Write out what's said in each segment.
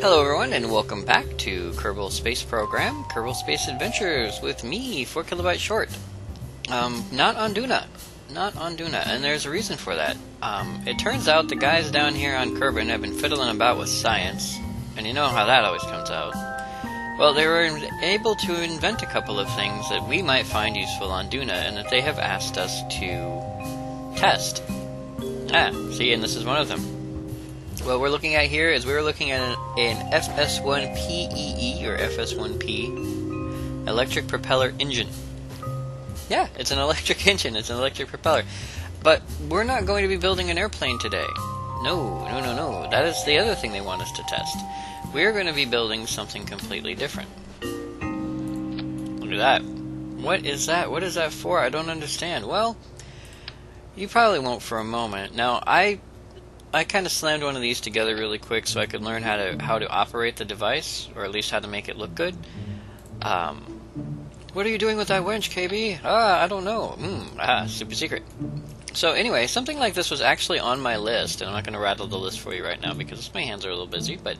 Hello everyone and welcome back to Kerbal Space Program, Kerbal Space Adventures with me, 4KB Short. Not on Duna. Not on Duna, and there's a reason for that. It turns out the guys down here on Kerbin have been fiddling about with science, and you know how that always comes out. Well, they were able to invent a couple of things that we might find useful on Duna, and that they have asked us to test. See, and this is one of them. What we're looking at here is we're looking at an FS1PEE, or FS1P, electric propeller engine. Yeah, it's an electric engine, it's an electric propeller. But we're not going to be building an airplane today. No. That is the other thing they want us to test. We're going to be building something completely different. Look at that. What is that? What is that for? I don't understand. Well, you probably won't for a moment. Now, I kind of slammed one of these together really quick so I could learn how to operate the device, or at least how to make it look good. What are you doing with that winch, KB? I don't know. Super secret. So anyway, something like this was actually on my list, and I'm not going to rattle the list for you right now because my hands are a little busy, but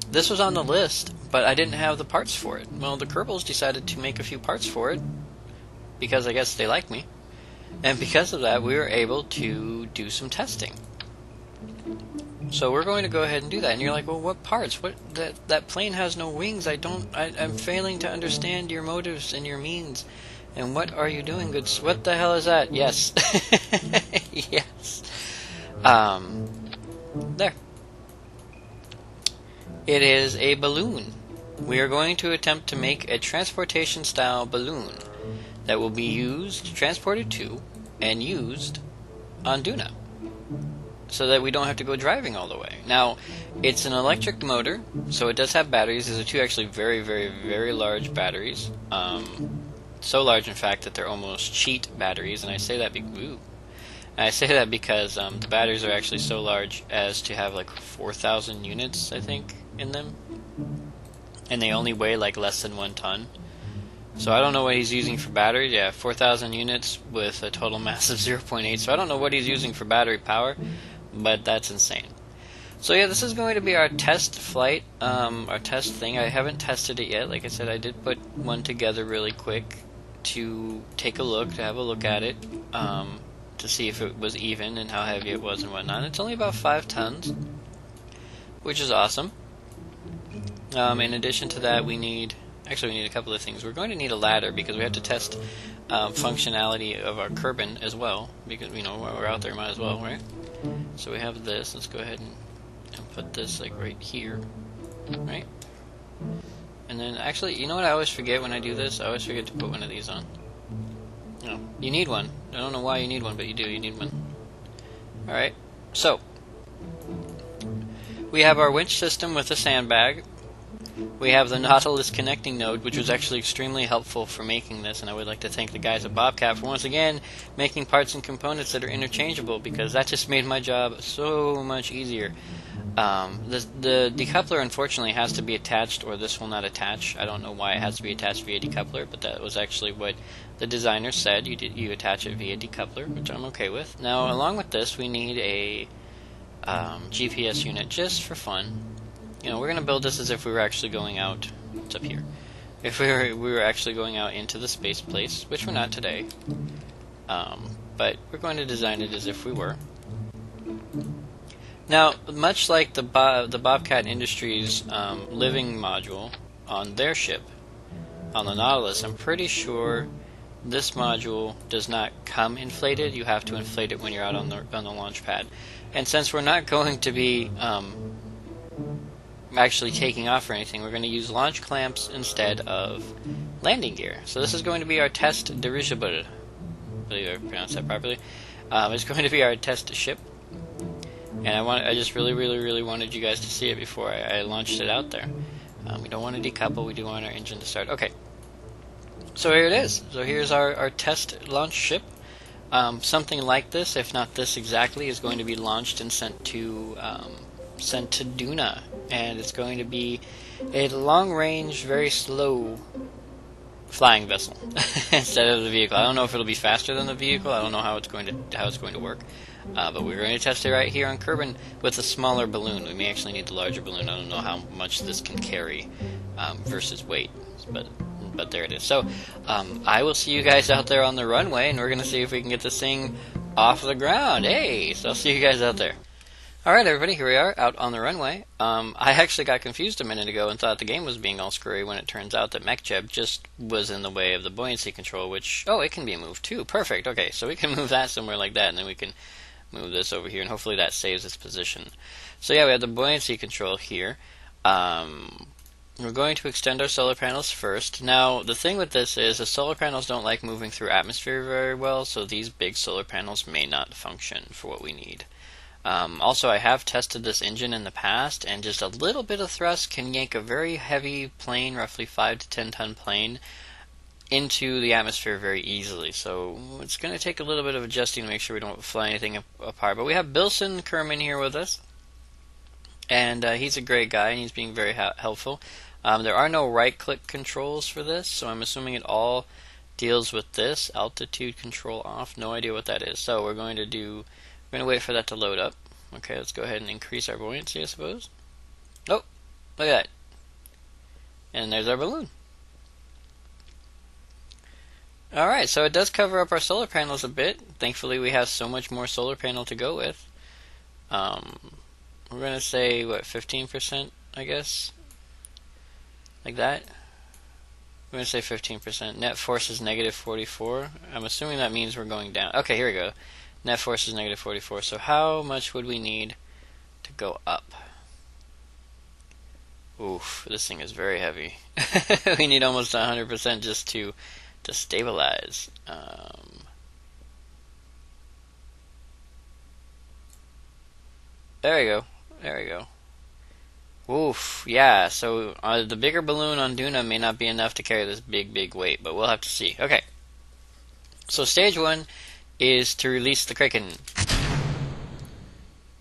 this was on the list, but I didn't have the parts for it. Well, the Kerbals decided to make a few parts for it, because I guess they like me. And because of that, we were able to do some testing. So we're going to go ahead and do that. And you're like, well, what parts? That plane has no wings. I'm failing to understand your motives and your means. And what are you doing, good? What the hell is that? Yes. Yes. There. It is a balloon. We are going to attempt to make a transportation-style balloon that will be used, transported to, and used on Duna, so that we don't have to go driving all the way. Now, it's an electric motor, so it does have batteries. These are two actually very, very, very large batteries. So large, in fact, that they're almost cheat batteries, and I say that because the batteries are actually so large as to have like 4,000 units, I think, in them, and they only weigh like less than 1 ton. So I don't know what he's using for batteries. Yeah, 4,000 units with a total mass of 0.8. So I don't know what he's using for battery power, but that's insane. So yeah, this is going to be our test flight, our test thing. I haven't tested it yet. Like I said, I did put one together really quick to take a look, to have a look at it, to see if it was even and how heavy it was and whatnot. It's only about 5 tons, which is awesome. In addition to that, we need a couple of things. We're going to need a ladder because we have to test functionality of our Kerbin as well, because while we're out there, might as well, right? So we have this. Let's go ahead and put this like right here, right? And then actually, you know what I always forget when I do this? I always forget to put one of these on. No, you need one. I don't know why you need one, but you do. You need one. Alright, so we have our winch system with a sandbag. We have the Nautilus connecting node, which was actually extremely helpful for making this, and I would like to thank the guys at Bobcat for once again making parts and components that are interchangeable, because that just made my job so much easier. The decoupler unfortunately has to be attached, or this will not attach. I don't know why it has to be attached via decoupler, but that was actually what the designer said. You attach it via decoupler, which I'm okay with. Now, along with this, we need a GPS unit just for fun. We're going to build this as if we were actually going out. It's up here. If we were actually going out into the space place, which we're not today. But we're going to design it as if we were. Now, much like the Bobcat Industries living module on their ship, on the Nautilus, I'm pretty sure this module does not come inflated. You have to inflate it when you're out on the launch pad. And since we're not going to be actually taking off or anything, we're going to use launch clamps instead of landing gear. So this is going to be our test dirigible. I believe I pronounced that properly. It's going to be our test ship, and I just really wanted you guys to see it before I launched it out there. We don't want to decouple. We do want our engine to start. Okay. So here it is. So here's our test launch ship. Something like this, if not this exactly, is going to be launched and sent to Duna, and it's going to be a long-range, very slow flying vessel instead of the vehicle. I don't know if it'll be faster than the vehicle. I don't know how it's going to work. But we're going to test it right here on Kerbin with a smaller balloon. We may actually need the larger balloon. I don't know how much this can carry versus weight, but there it is. So I will see you guys out there on the runway, and we're going to see if we can get this thing off the ground. Hey, so I'll see you guys out there. Alright everybody, here we are, out on the runway. I actually got confused a minute ago and thought the game was being all screwy when it turns out that MechJeb just was in the way of the buoyancy control, which, oh, it can be moved too. Perfect, okay, so we can move that somewhere like that, and then we can move this over here, and hopefully that saves its position. So yeah, we have the buoyancy control here. We're going to extend our solar panels first. Now, the thing with this is the solar panels don't like moving through atmosphere very well, so these big solar panels may not function for what we need. Also, I have tested this engine in the past, and just a little bit of thrust can yank a very heavy plane, roughly 5 to 10 ton plane, into the atmosphere very easily. So it's going to take a little bit of adjusting to make sure we don't fly anything apart. But we have Bilson Kerman here with us, and he's a great guy, and he's being very helpful. There are no right-click controls for this, so I'm assuming it all deals with this. Altitude control off, no idea what that is. So we're going to wait for that to load up. Okay, let's go ahead and increase our buoyancy, I suppose. Oh, look at that. And there's our balloon. Alright, so it does cover up our solar panels a bit. Thankfully, we have so much more solar panel to go with. We're going to say, what, 15%, I guess? Like that? We're going to say 15%. Net force is negative 44. I'm assuming that means we're going down. Okay, here we go. Net force is negative 44. So how much would we need to go up? Oof, this thing is very heavy. We need almost 100% just to stabilize. There we go. There we go. Oof, yeah, so the bigger balloon on Duna may not be enough to carry this big weight, but we'll have to see. Okay, so stage 1 is to release the Kraken.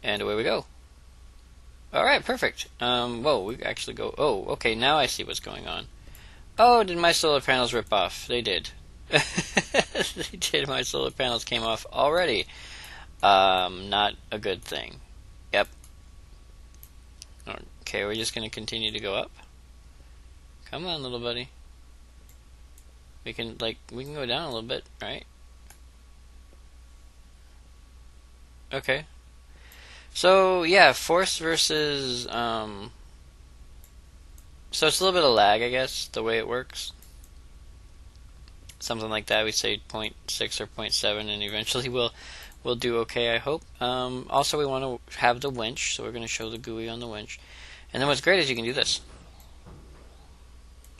And away we go. Alright, perfect. Whoa, we actually go... Oh, okay, now I see what's going on. Oh, did my solar panels rip off? They did. They did. My solar panels came off already. Not a good thing. Yep. Okay, we're just going to continue to go up. Come on, little buddy. We can go down a little bit, right? Okay. So, yeah, force versus, so it's a little bit of lag, I guess, the way it works. Something like that, we say 0.6 or 0.7, and eventually we'll do okay, I hope. Also, we want to have the winch, so we're going to show the GUI on the winch. And then what's great is you can do this.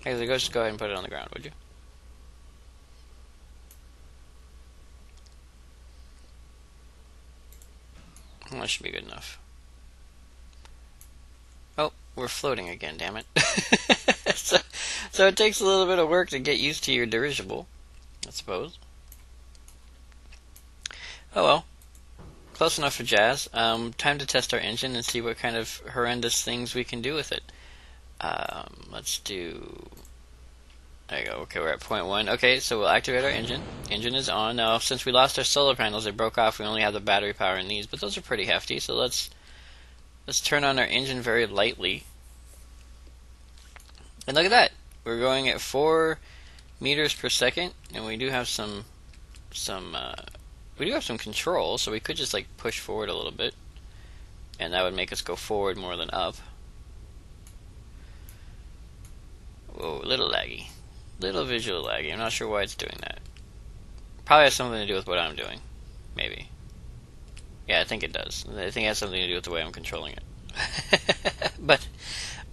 Okay, so just go ahead and put it on the ground, would you? Well, that should be good enough. Oh, we're floating again, damn it. So it takes a little bit of work to get used to your dirigible, I suppose. Oh well. Close enough for jazz. Time to test our engine and see what kind of horrendous things we can do with it. Let's do... There you go. Okay, we're at 0.1. Okay, so we'll activate our engine. Engine is on. Now, since we lost our solar panels, they broke off. We only have the battery power in these, but those are pretty hefty. So let's turn on our engine very lightly. And look at that. We're going at 4 meters per second, and we do have some control, so we could just like push forward a little bit, and that would make us go forward more than up. Whoa, a little laggy. Little visual laggy. I'm not sure why it's doing that. Probably has something to do with what I'm doing. Maybe. Yeah, I think it does. I think it has something to do with the way I'm controlling it.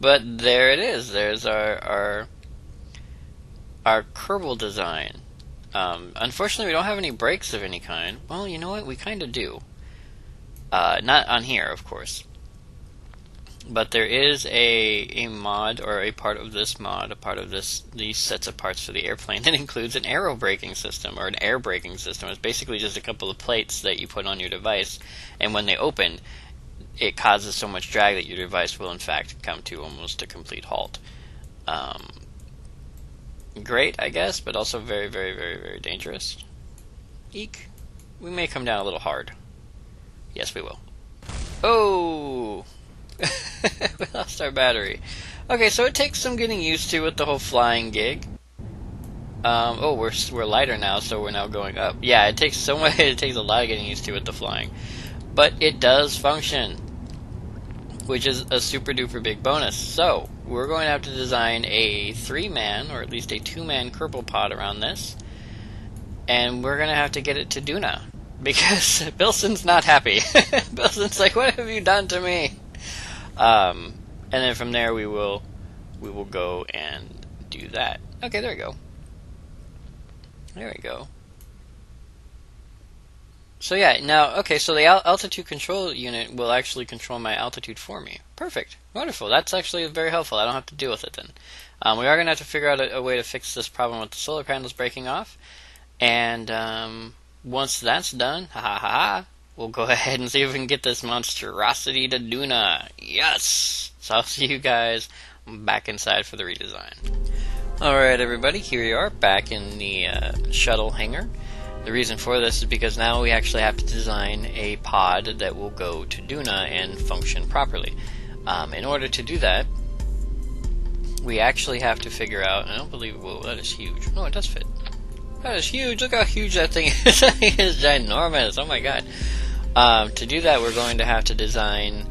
But there it is. There's our Kerbal design. Unfortunately, we don't have any brakes of any kind. Well, you know what? We kind of do. Not on here, of course. But there is a mod, or a part of this mod, these sets of parts for the airplane that includes an aero braking system, or an air braking system. It's basically just a couple of plates that you put on your device, and when they open, it causes so much drag that your device will in fact come to almost a complete halt. great, I guess, but also very, very, very, very dangerous. Eek. We may come down a little hard. Yes, we will. Oh! We lost our battery. Okay, so it takes some getting used to with the whole flying gig. Oh, we're lighter now, so we're now going up. Yeah, it takes so much. It takes a lot of getting used to with the flying, but it does function, which is a super duper big bonus. So we're going to have to design a 3-man, or at least a 2-man Kerbal pod around this, and we're going to have to get it to Duna because Bilson's not happy. Bilson's like, "What have you done to me?" And then from there we will go and do that. Okay, there we go. There we go. So yeah, now, okay, so the altitude control unit will actually control my altitude for me. Perfect. Wonderful. That's actually very helpful. I don't have to deal with it then. We are going to have to figure out a way to fix this problem with the solar panels breaking off. And once that's done, we'll go ahead and see if we can get this monstrosity to Duna. Yes! So I'll see you guys back inside for the redesign. Alright everybody, here we are back in the shuttle hangar. The reason for this is because now we actually have to design a pod that will go to Duna and function properly. In order to do that, we actually have to figure out, I don't believe, whoa, that is huge. No, it does fit. That is huge, look how huge that thing is. That thing is ginormous, oh my god. To do that, we're going to have to design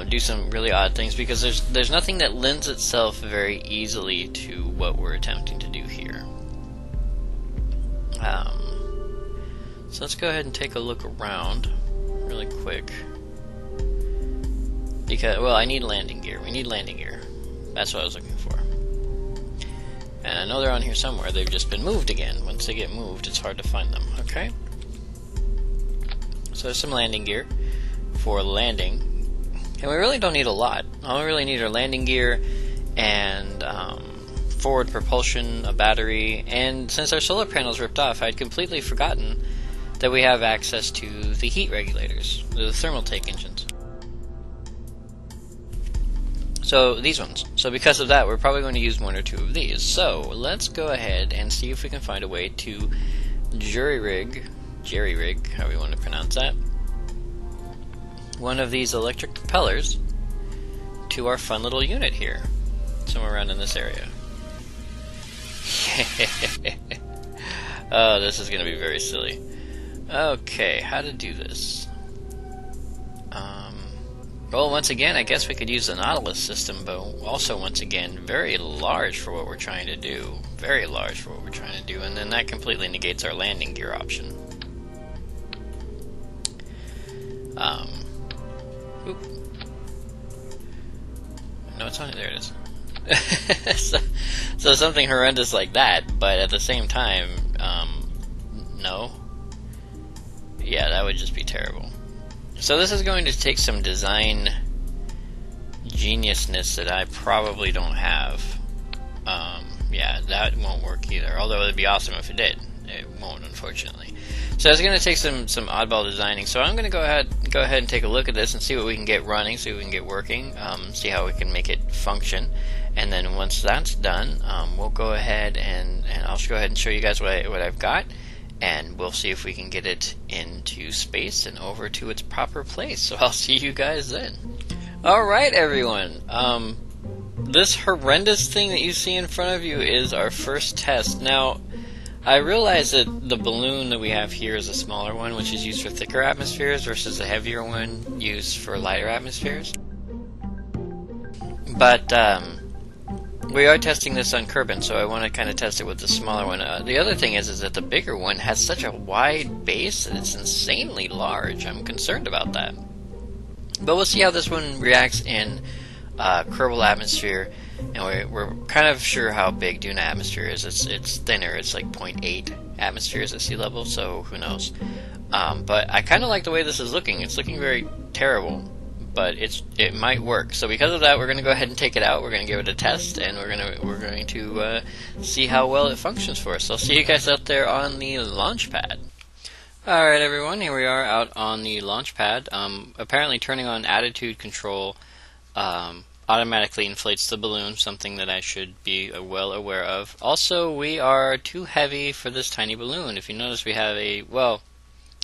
do some really odd things because there's nothing that lends itself very easily to what we're attempting to do here. So let's go ahead and take a look around really quick. Because, well, I need landing gear. We need landing gear. That's what I was looking for. And I know they're on here somewhere. They've just been moved again. Once they get moved, it's hard to find them. Okay? So there's some landing gear for landing. And we really don't need a lot. All we really need are landing gear and forward propulsion, a battery, and since our solar panel's ripped off, I'd completely forgotten that we have access to the heat regulators, the thermal take engines. So these ones. So because of that, we're probably going to use 1 or 2 of these. So let's go ahead and see if we can find a way to jerry-rig, however you want to pronounce that, one of these electric propellers to our fun little unit here, somewhere around in this area. Oh, this is going to be very silly. Okay, how to do this? Well, once again, I guess we could use the Nautilus system, but also, once again, very large for what we're trying to do. Very large for what we're trying to do, and then that completely negates our landing gear option. Oop. No, it's on it. There it is. so something horrendous like that, but at the same time, no. Yeah, that would just be terrible. So this is going to take some design geniusness that I probably don't have. Yeah, that won't work either. Although it'd be awesome if it did. It won't, unfortunately. So it's going to take some oddball designing. So I'm going to go ahead and take a look at this and see what we can get running, see what we can get working, see how we can make it function. And then once that's done, we'll go ahead and I'll go ahead and show you guys what I've got. And we'll see if we can get it into space and over to its proper place. So I'll see you guys then. Alright everyone, this horrendous thing that you see in front of you is our first test. Now, I realize that the balloon that we have here is a smaller one, which is used for thicker atmospheres, versus the heavier one used for lighter atmospheres. But, we are testing this on Kerbin, so I want to kind of test it with the smaller one. The other thing is that the bigger one has such a wide base that it's insanely large. I'm concerned about that. But we'll see how this one reacts in Kerbal atmosphere, and we're kind of sure how big Duna atmosphere is. It's thinner. It's like 0.8 atmospheres at sea level, so who knows. But I kind of like the way this is looking. It's looking very terrible, but it might work. So because of that, we're going to go ahead and take it out. We're going to give it a test, and we're going to see how well it functions for us. So I'll see you guys out there on the launch pad. Alright everyone, here we are out on the launch pad. Apparently turning on attitude control automatically inflates the balloon, something that I should be well aware of. Also, we are too heavy for this tiny balloon. If you notice, we have a, well,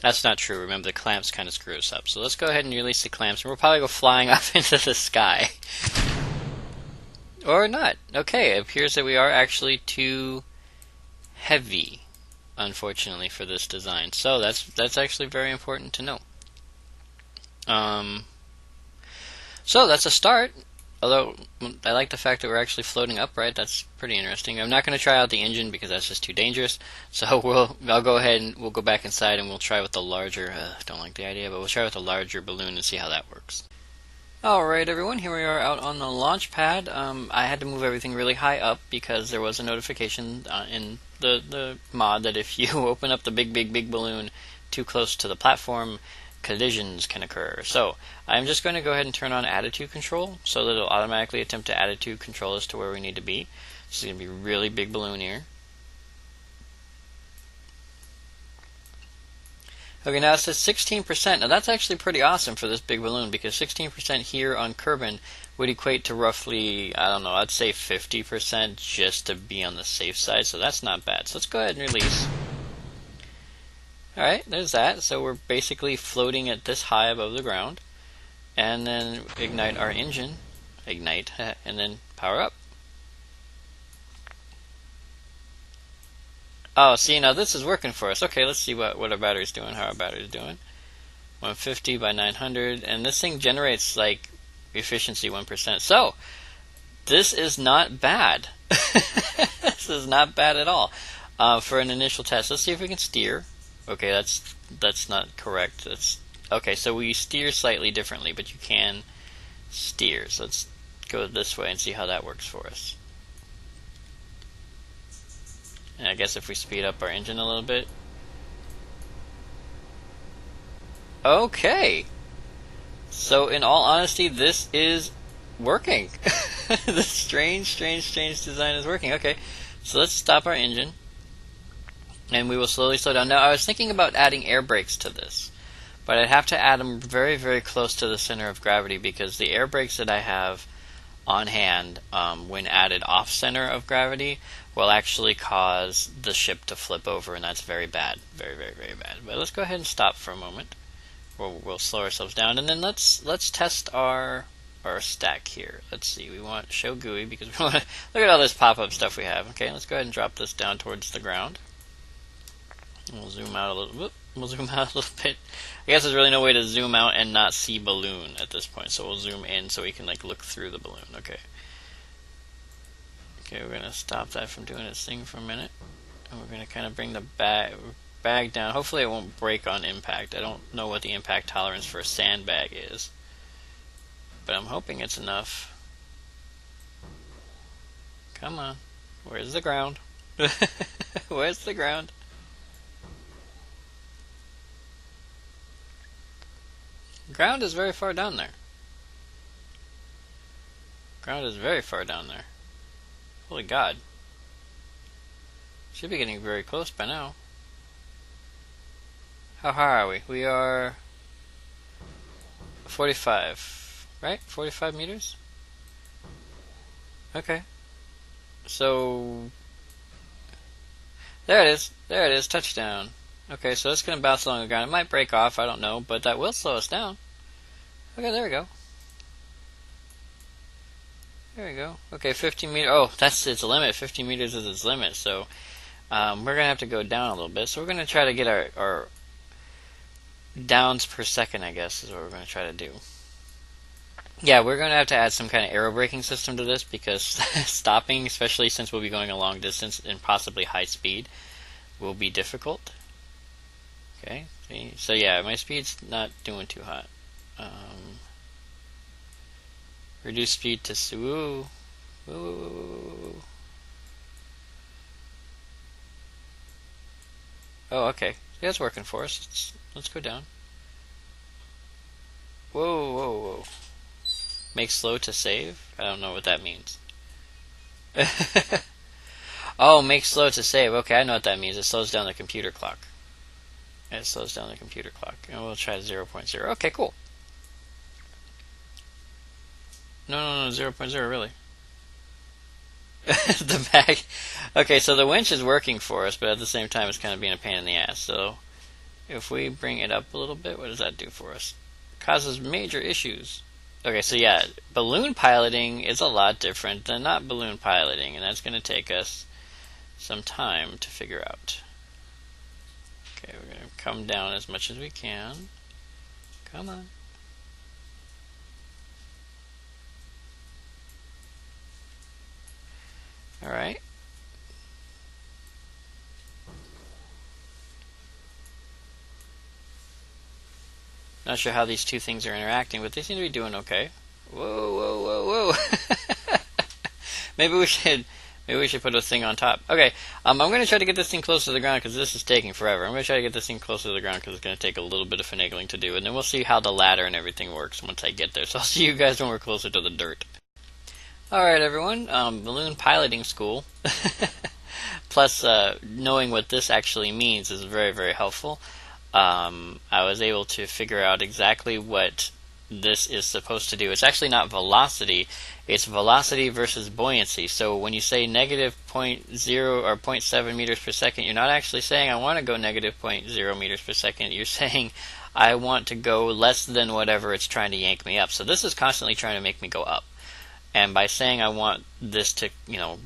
that's not true. Remember, the clamps kind of screw us up. So let's go ahead and release the clamps, and we'll probably go flying up into the sky. Or not. Okay, it appears that we are actually too heavy, unfortunately, for this design. So that's actually very important to know. So that's a start. Although I like the fact that we're actually floating upright. That's pretty interesting. I'm not going to try out the engine because that's just too dangerous. So I'll go ahead and we'll go back inside and we'll try with the larger. Don't like the idea, but we'll try with the larger balloon and see how that works. Alright everyone, here we are out on the launch pad. I had to move everything really high up because there was a notification in the mod that if you open up the big balloon too close to the platform, collisions can occur. So I'm just going to go ahead and turn on attitude control so that it'll automatically attempt to attitude control us to where we need to be. This is going to be a really big balloon here. Okay, now it says 16%. Now that's actually pretty awesome for this big balloon because 16% here on Kerbin would equate to roughly, I don't know, I'd say 50% just to be on the safe side, so that's not bad. So let's go ahead and release. Alright, there's that. So we're basically floating at this high above the ground. And then ignite our engine. Ignite, and then power up. Oh, see, now this is working for us. Okay, let's see what our battery's doing, how our battery's doing. 150 by 900, and this thing generates, like, efficiency 1%. So, this is not bad. This is not bad at all for an initial test. Let's see if we can steer. Okay, that's not correct. That's okay, so we steer slightly differently, but you can steer. So let's go this way and see how that works for us. And I guess if we speed up our engine a little bit. Okay. So in all honesty, this is working. This strange design is working. Okay, so let's stop our engine. And we will slowly slow down. Now, I was thinking about adding air brakes to this. But I'd have to add them very close to the center of gravity because the air brakes that I have on hand, when added off-center of gravity, will actually cause the ship to flip over, and that's very bad. Very bad. But let's go ahead and stop for a moment. We'll slow ourselves down, and then let's test our stack here. Let's see, we want show GUI because we want to look at all this pop-up stuff we have. Okay, let's go ahead and drop this down towards the ground. We'll zoom out a little bit. I guess there's really no way to zoom out and not see balloon at this point, so we'll zoom in so we can like look through the balloon. Okay, we're gonna stop that from doing its thing for a minute, and we're gonna kind of bring the bag down. Hopefully it won't break on impact. I don't know what the impact tolerance for a sandbag is, but I'm hoping it's enough. Come on, where's the ground? Where's the ground? Ground is very far down there. Ground is very far down there. Holy God. Should be getting very close by now. How high are we? We are 45, right? 45 meters? Okay. So, there it is. There it is. Touchdown. Okay, so it's going to bounce along the ground. It might break off, I don't know, but that will slow us down. Okay, there we go. There we go. Okay, 15 meters. Oh, that's its limit. 15 meters is its limit, so we're going to have to go down a little bit. So we're going to try to get our downs per second, I guess, is what we're going to try to do. Yeah, we're going to have to add some kind of aero braking system to this because stopping, especially since we'll be going a long distance and possibly high speed, will be difficult. Okay, so yeah, my speed's not doing too hot. Reduce speed to woo. Oh, okay. Yeah, it's working for us. Let's go down. Whoa. Make slow to save? I don't know what that means. Oh, make slow to save. Okay, I know what that means. It slows down the computer clock. And we'll try 0.0. Okay, cool. No, 0.0, really. The back. Okay, so the winch is working for us, but at the same time it's kind of being a pain in the ass. So if we bring it up a little bit, what does that do for us? Causes major issues. Okay, so yeah, balloon piloting is a lot different than not balloon piloting, and that's going to take us some time to figure out. Okay, we're going to come down as much as we can. Come on. Alright. Not sure how these two things are interacting, but they seem to be doing okay. Whoa. Maybe we should put a thing on top. Okay, I'm going to try to get this thing close to the ground because this is taking forever. I'm going to try to get this thing closer to the ground because it's going to take a little bit of finagling to do, and then we'll see how the ladder and everything works once I get there. So I'll see you guys when we're closer to the dirt. Alright everyone, balloon piloting school. Plus, knowing what this actually means is very, very helpful. I was able to figure out exactly what this is supposed to do. It's actually not velocity, it's velocity versus buoyancy. So when you say negative 0.0 or 0.7 meters per second, you're not actually saying I want to go negative 0.0 meters per second. You're saying I want to go less than whatever it's trying to yank me up. So this is constantly trying to make me go up. And by saying I want this to,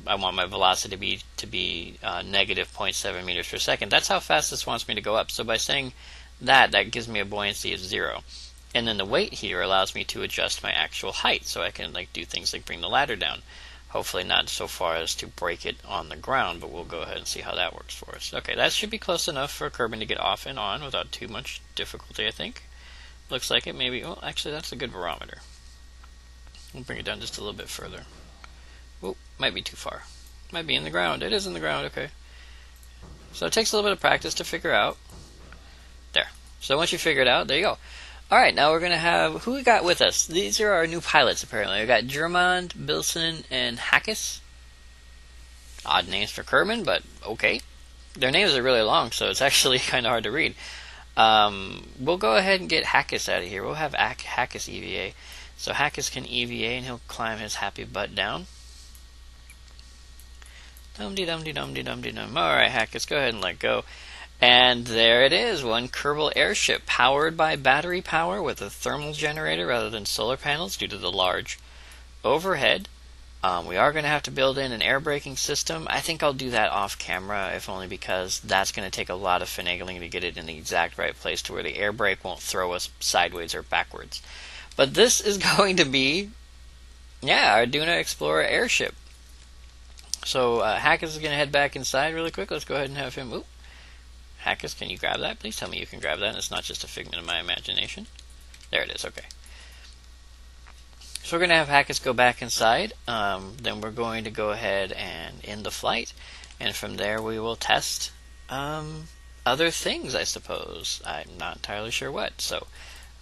I want my velocity to be negative 0.7 meters per second, that's how fast this wants me to go up. So by saying that gives me a buoyancy of 0. And then the weight here allows me to adjust my actual height, so I can do things like bring the ladder down. Hopefully not so far as to break it on the ground, but we'll go ahead and see how that works for us. Okay, that should be close enough for Kerbin to get off and on without too much difficulty, I think. Looks like it, maybe. Well, actually, that's a good barometer. We'll bring it down just a little bit further. Oh, might be too far. Might be in the ground. It is in the ground, okay. So it takes a little bit of practice to figure out. There. So once you figure it out, there you go. Alright, now we're going to have... Who we got with us? These are our new pilots, apparently. We got Germond, Bilson, and Hackis. Odd names for Kerbin, but okay. Their names are really long, so it's actually kind of hard to read. We'll go ahead and get Hackis out of here. We'll have Hackis EVA. So Hackis can EVA and he'll climb his happy butt down. Dum-de-dum-de-dum-de-dum-de-dum. Alright, Hackis, go ahead and let go. And there it is, one Kerbal airship powered by battery power with a thermal generator rather than solar panels due to the large overhead. We are going to have to build in an air braking system. I think I'll do that off camera, if only because that's going to take a lot of finagling to get it in the exact right place to where the air brake won't throw us sideways or backwards. But this is going to be, our Duna Explorer airship. So Hackis is going to head back inside really quick. Let's go ahead and have him. Oop. Hackis, can you grab that? Please tell me you can grab that and it's not just a figment of my imagination. There it is, okay. So we're going to have Hackis go back inside. Then we're going to go ahead and end the flight. And from there we will test other things, I suppose. I'm not entirely sure what. So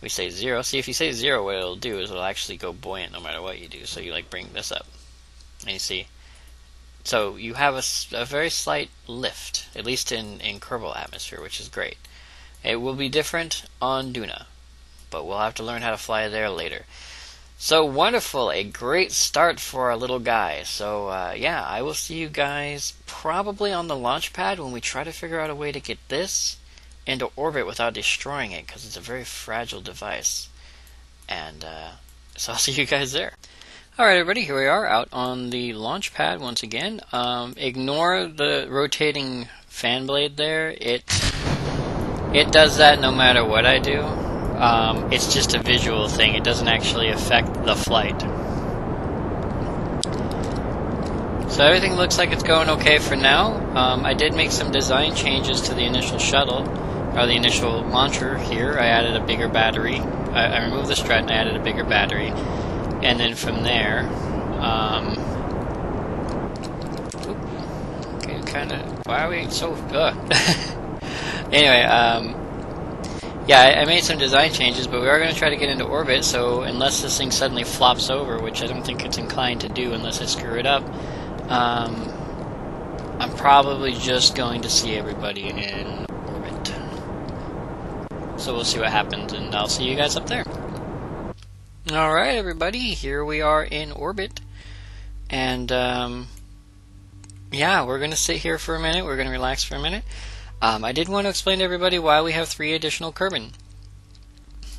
we say 0. See, if you say 0, what it'll do is it'll actually go buoyant no matter what you do. So you bring this up. And you see, so you have a very slight lift, at least in Kerbal atmosphere, which is great. It will be different on Duna, but we'll have to learn how to fly there later. So wonderful, a great start for our little guy. So I will see you guys probably on the launch pad when we try to figure out a way to get this into orbit without destroying it, because it's a very fragile device. And so I'll see you guys there. Alright everybody, here we are out on the launch pad once again. Ignore the rotating fan blade there. It does that no matter what I do. It's just a visual thing. It doesn't actually affect the flight. So everything looks like it's going okay for now. I did make some design changes to the initial shuttle, or the initial launcher here. I added a bigger battery. I removed the strut and I added a bigger battery. And then from there, okay, kind of, why are we so, Anyway, I made some design changes, but we are going to try to get into orbit, so unless this thing suddenly flops over, which I don't think it's inclined to do unless I screw it up, I'm probably just going to see everybody in orbit. So we'll see what happens, and I'll see you guys up there. Alright everybody, here we are in orbit, and yeah, we're going to sit here for a minute, we're going to relax for a minute. I did want to explain to everybody why we have 3 additional Kerbin.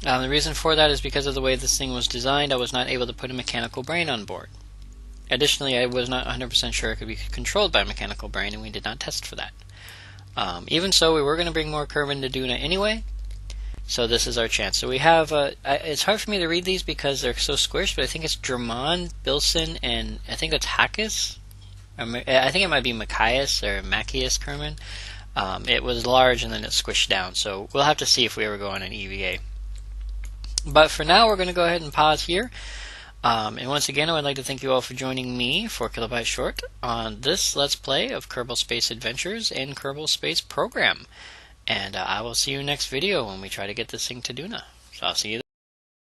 The reason for that is because of the way this thing was designed. I was not able to put a mechanical brain on board. Additionally, I was not 100% sure it could be controlled by a mechanical brain, and we did not test for that. Even so, we were going to bring more Kerbin to Duna anyway, so this is our chance. So we have, it's hard for me to read these because they're so squished, but I think it's Drummond, Bilson, and I think that's Hackis. I think it might be Machias or Machias Kerbin. It was large and then it squished down, so we'll have to see if we ever go on an EVA. But for now, we're going to go ahead and pause here. And once again, I would like to thank you all for joining me, 4KB Short, on this Let's Play of Kerbal Space Adventures and Kerbal Space Program. And I will see you next video when we try to get this thing to Duna. So I'll see you then.